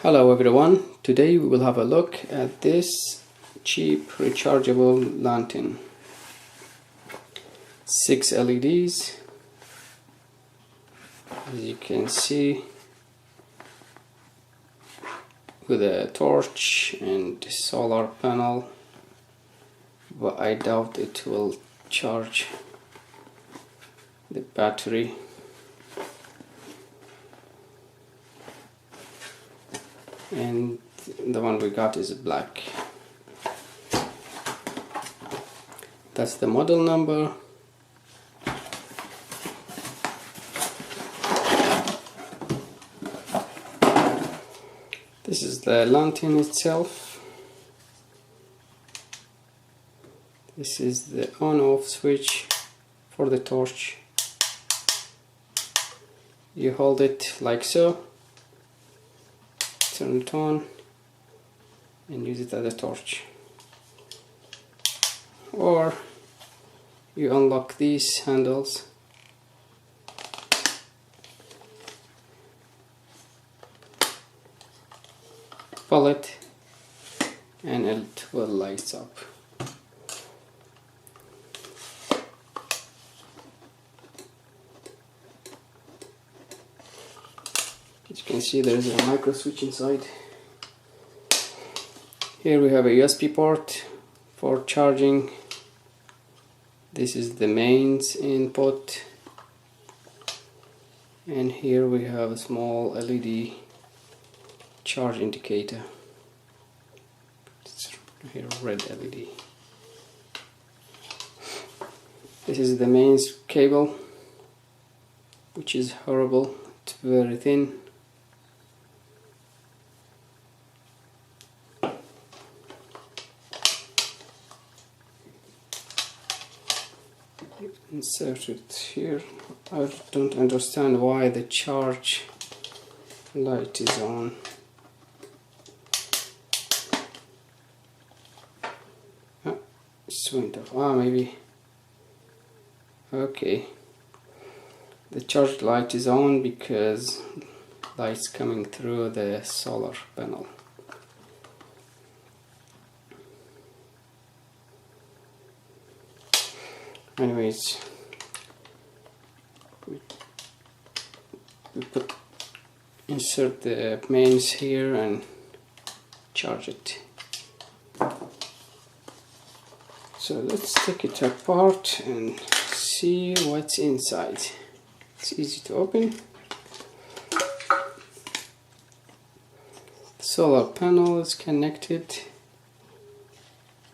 Hello everyone, today we will have a look at this cheap rechargeable lantern. 6 LEDs, as you can see, with a torch and solar panel, but I doubt it will charge the battery. And the one we got is black. That's the model number. This is the lantern itself. This is the on-off switch for the torch. You hold it like so, turn it on and use it as a torch, or you unlock these handles pull it and it will light up. As you can see, there is a micro switch inside. Here we have a USB port for charging. This is the mains input, and here we have a small LED charge indicator. It's here, red LED. This is the mains cable, which is horrible. It's very thin. Insert it here. I don't understand why the charge light is on. It's went off. Maybe. Okay. The charge light is on because light's coming through the solar panel. Anyways, we insert the mains here and charge it. So let's take it apart and see what's inside. It's easy to open. The solar panel is connected,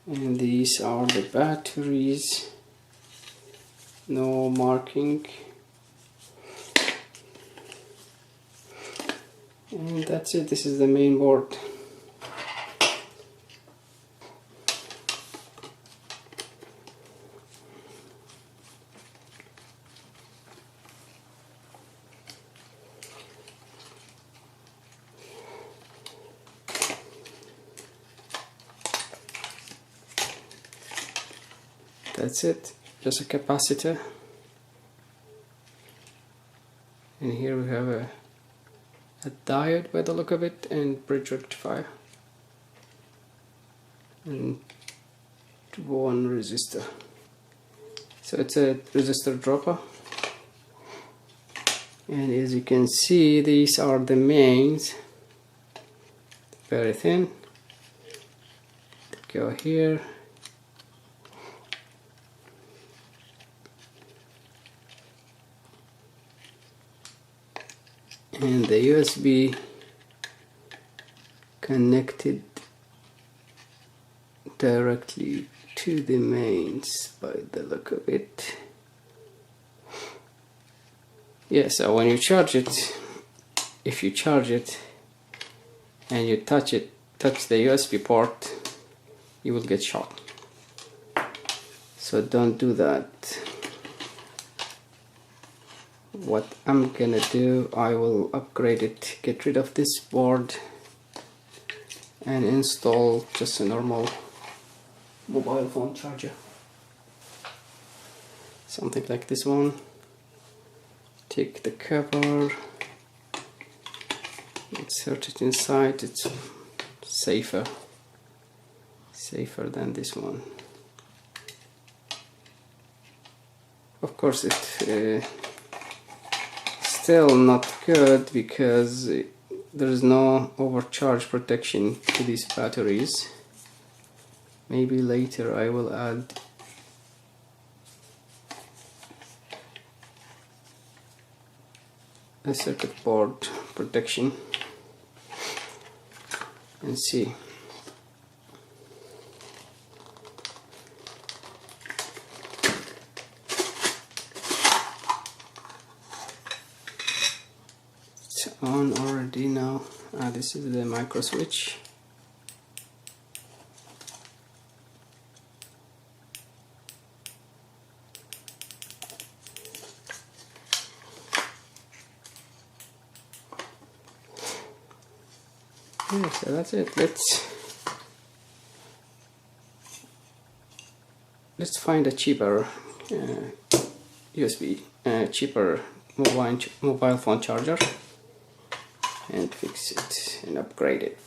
and these are the batteries. No marking, and that's it. This is the main board. That's it. Just a capacitor, and here we have a diode by the look of it, and bridge rectifier, and one resistor. So it's a resistor dropper, and as you can see, these are the mains, very thin. Go here. And the USB connected directly to the mains by the look of it. Yeah, so when you charge it, if you charge it and you touch the USB port, you will get shot. So don't do that. What I'm gonna do, I will upgrade it, get rid of this board and install just a normal mobile phone charger, something like this one. Take the cover, insert it inside. It's safer than this one. Of course it still not good because there is no overcharge protection to these batteries. Maybe later I will add a circuit board protection and see. It's on already now. This is the micro switch. Yeah, so that's it. Let's find a cheaper USB, cheaper mobile phone charger and fix it and upgrade it.